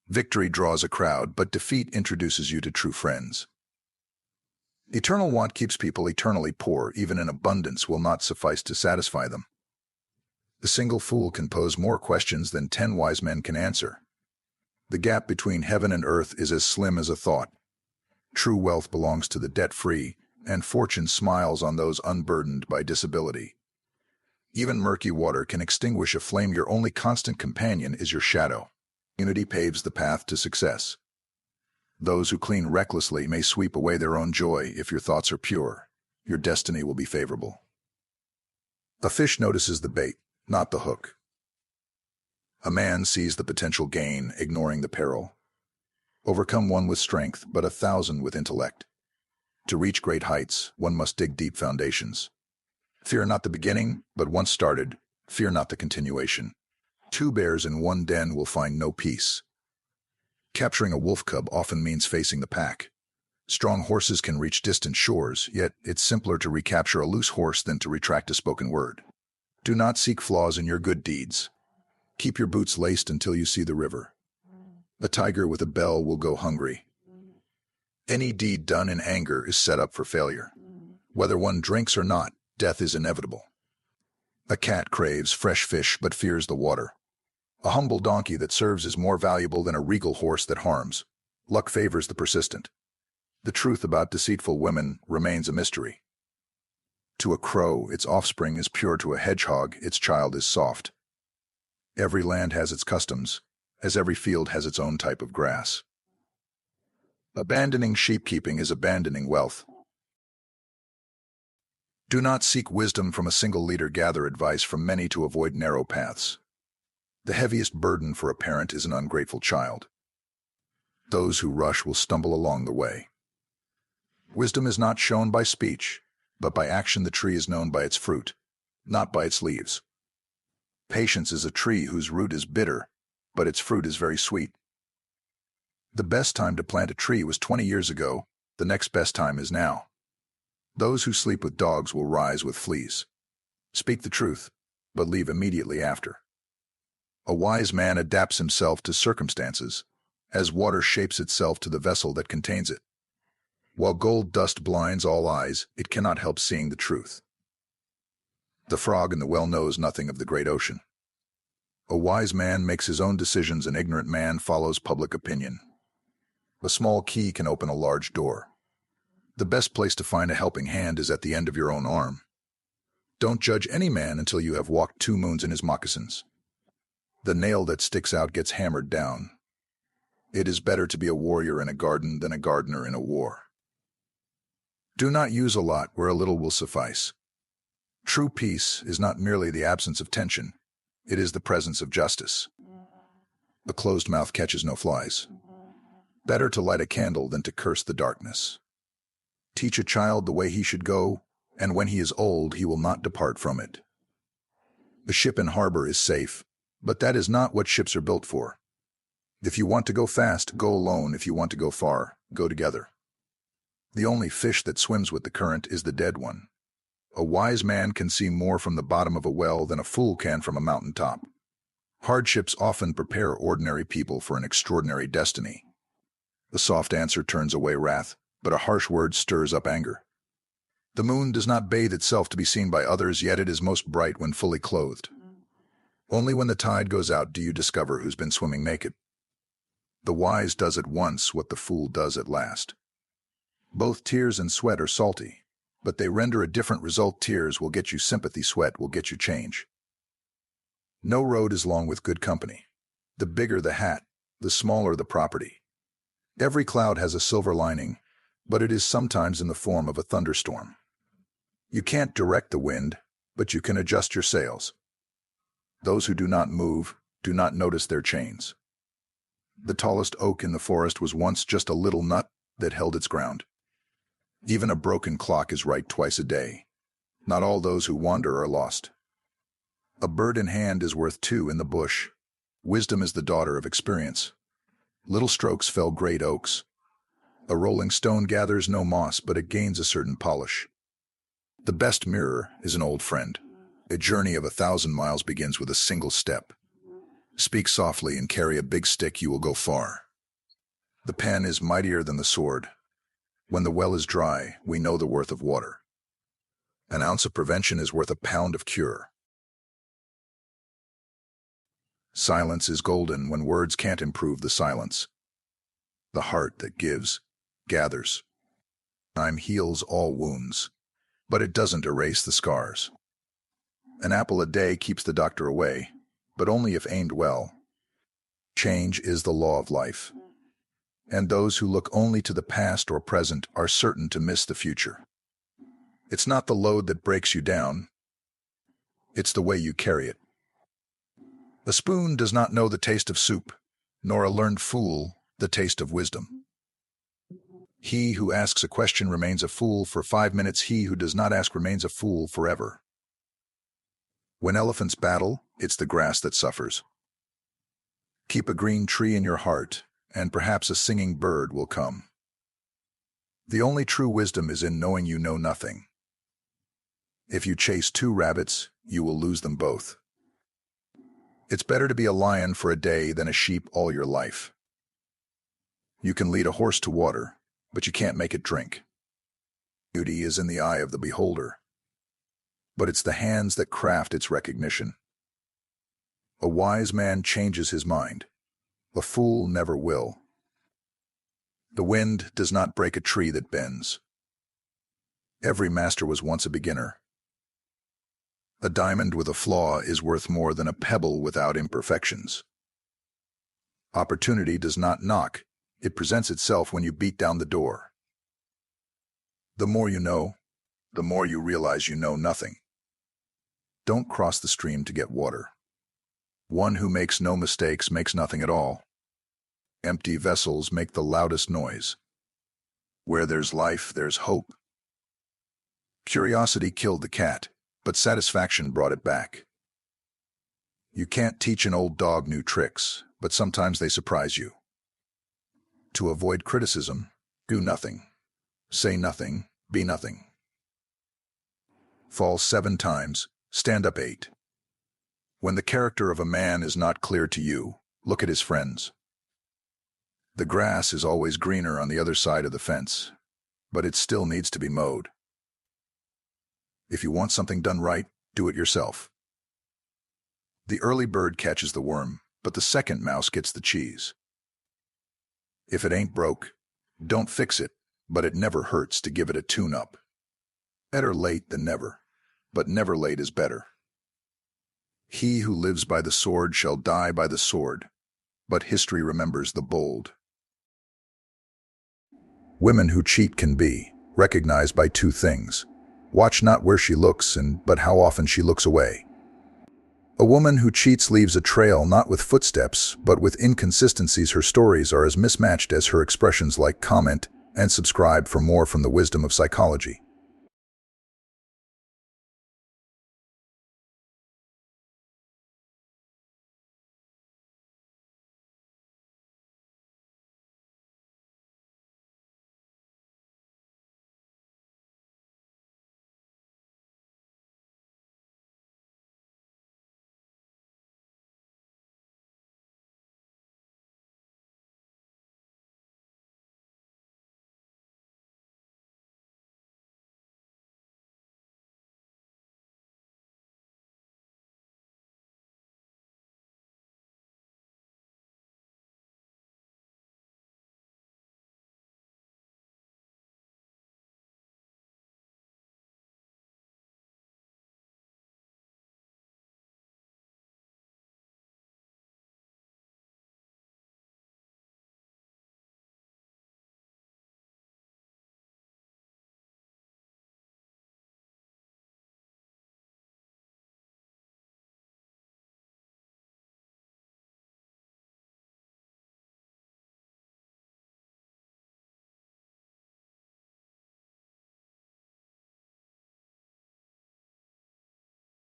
Victory draws a crowd, but defeat introduces you to true friends. Eternal want keeps people eternally poor. Even an abundance will not suffice to satisfy them. A single fool can pose more questions than 10 wise men can answer. The gap between heaven and earth is as slim as a thought. True wealth belongs to the debt-free, and fortune smiles on those unburdened by disability. Even murky water can extinguish a flame. Your only constant companion is your shadow. Unity paves the path to success. Those who clean recklessly may sweep away their own joy. If your thoughts are pure, your destiny will be favorable. A fish notices the bait, not the hook. A man sees the potential gain, ignoring the peril. Overcome one with strength, but 1,000 with intellect. To reach great heights, one must dig deep foundations. Fear not the beginning, but once started, fear not the continuation. 2 bears in one den will find no peace. Capturing a wolf cub often means facing the pack. Strong horses can reach distant shores, yet it's simpler to recapture a loose horse than to retract a spoken word. Do not seek flaws in your good deeds. Keep your boots laced until you see the river. A tiger with a bell will go hungry. Any deed done in anger is set up for failure. Whether one drinks or not, death is inevitable. A cat craves fresh fish but fears the water. A humble donkey that serves is more valuable than a regal horse that harms. Luck favors the persistent. The truth about deceitful women remains a mystery. To a crow, its offspring is pure. To a hedgehog, its child is soft. Every land has its customs, as every field has its own type of grass. Abandoning sheep-keeping is abandoning wealth. Do not seek wisdom from a single leader. Gather advice from many to avoid narrow paths. The heaviest burden for a parent is an ungrateful child. Those who rush will stumble along the way. Wisdom is not shown by speech, but by action. The tree is known by its fruit, not by its leaves. Patience is a tree whose root is bitter, but its fruit is very sweet. The best time to plant a tree was 20 years ago. The next best time is now. Those who sleep with dogs will rise with fleas. Speak the truth, but leave immediately after. A wise man adapts himself to circumstances, as water shapes itself to the vessel that contains it. While gold dust blinds all eyes, it cannot help seeing the truth. The frog in the well knows nothing of the great ocean. A wise man makes his own decisions. An ignorant man follows public opinion. A small key can open a large door. The best place to find a helping hand is at the end of your own arm. Don't judge any man until you have walked 2 moons in his moccasins. The nail that sticks out gets hammered down. It is better to be a warrior in a garden than a gardener in a war. Do not use a lot where a little will suffice. True peace is not merely the absence of tension, it is the presence of justice. A closed mouth catches no flies. Better to light a candle than to curse the darkness. Teach a child the way he should go, and when he is old he will not depart from it. A ship in harbor is safe, but that is not what ships are built for. If you want to go fast, go alone. If you want to go far, go together. The only fish that swims with the current is the dead one. A wise man can see more from the bottom of a well than a fool can from a mountaintop. Hardships often prepare ordinary people for an extraordinary destiny. A soft answer turns away wrath, but a harsh word stirs up anger. The moon does not bathe itself to be seen by others, yet it is most bright when fully clothed. Only when the tide goes out do you discover who's been swimming naked. The wise does at once what the fool does at last. Both tears and sweat are salty, but they render a different result. Tears will get you sympathy, sweat will get you change. No road is long with good company. The bigger the hat, the smaller the property. Every cloud has a silver lining, but it is sometimes in the form of a thunderstorm. You can't direct the wind, but you can adjust your sails. Those who do not move do not notice their chains. The tallest oak in the forest was once just a little nut that held its ground. Even a broken clock is right twice a day. Not all those who wander are lost. A bird in hand is worth 2 in the bush. Wisdom is the daughter of experience. Little strokes fell great oaks. A rolling stone gathers no moss, but it gains a certain polish. The best mirror is an old friend. A journey of 1,000 miles begins with a single step. Speak softly and carry a big stick, you will go far. The pen is mightier than the sword. When the well is dry, we know the worth of water. An ounce of prevention is worth a pound of cure. Silence is golden when words can't improve the silence. The heart that gives, gathers. Time heals all wounds, but it doesn't erase the scars. An apple a day keeps the doctor away, but only if aimed well. Change is the law of life, and those who look only to the past or present are certain to miss the future. It's not the load that breaks you down, it's the way you carry it. A spoon does not know the taste of soup, nor a learned fool the taste of wisdom. He who asks a question remains a fool for 5 minutes. He who does not ask remains a fool forever. When elephants battle, it's the grass that suffers. Keep a green tree in your heart, and perhaps a singing bird will come. The only true wisdom is in knowing you know nothing. If you chase 2 rabbits, you will lose them both. It's better to be a lion for a day than a sheep all your life. You can lead a horse to water, but you can't make it drink. Beauty is in the eye of the beholder, but it's the hands that craft its recognition. A wise man changes his mind. A fool never will. The wind does not break a tree that bends. Every master was once a beginner. A diamond with a flaw is worth more than a pebble without imperfections. Opportunity does not knock. It presents itself when you beat down the door. The more you know, the more you realize you know nothing. Don't cross the stream to get water. One who makes no mistakes makes nothing at all. Empty vessels make the loudest noise. Where there's life, there's hope. Curiosity killed the cat, but satisfaction brought it back. You can't teach an old dog new tricks, but sometimes they surprise you. To avoid criticism, do nothing. Say nothing, be nothing. Fall 7 times, stand up 8. When the character of a man is not clear to you, look at his friends. The grass is always greener on the other side of the fence, but it still needs to be mowed. If you want something done right, do it yourself. The early bird catches the worm, but the second mouse gets the cheese. If it ain't broke, don't fix it, but it never hurts to give it a tune-up. Better late than never, but never late is better. He who lives by the sword shall die by the sword, but history remembers the bold. Women who cheat can be recognized by 2 things. Watch not where she looks, but how often she looks away. A woman who cheats leaves a trail not with footsteps, but with inconsistencies. Her stories are as mismatched as her expressions. Like, comment, and subscribe for more from the wisdom of psychology.